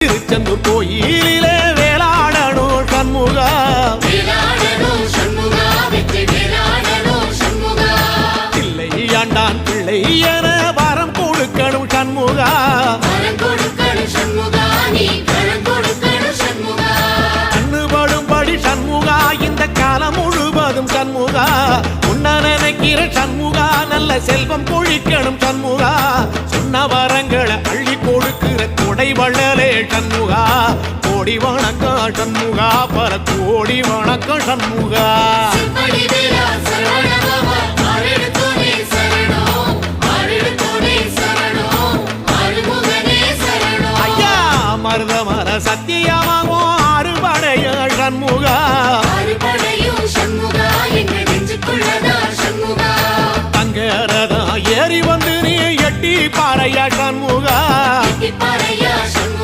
திருச்செந்தூர் கோயிலிலே வேளாடணும் சண்முகா, பிள்ளை ஆண்டான் பிள்ளை என வரம் கொடுக்கணும் சண்முகா, கண்ணுபடும்படி சண்முகா இந்த காலம் முழுவதும் சண்முகா, உன்ன நினைக்கிற சண்முகா நல்ல செல்வம் பொழிக்கணும் சண்முகா, சொன்ன வரங்களை அள்ளி கொடுக்கிற கொடை வள்ளலே சண்முகா, கோடி வணக்கம் சண்முகா, பல கோடி வணக்கம் சண்முகா. ஐயா மருதமர சத்தியமாகும் அறுபடைய சண்முகா, தங்கரதா ஏறி வந்து நீ எட்டி பாறையா சண்முகா.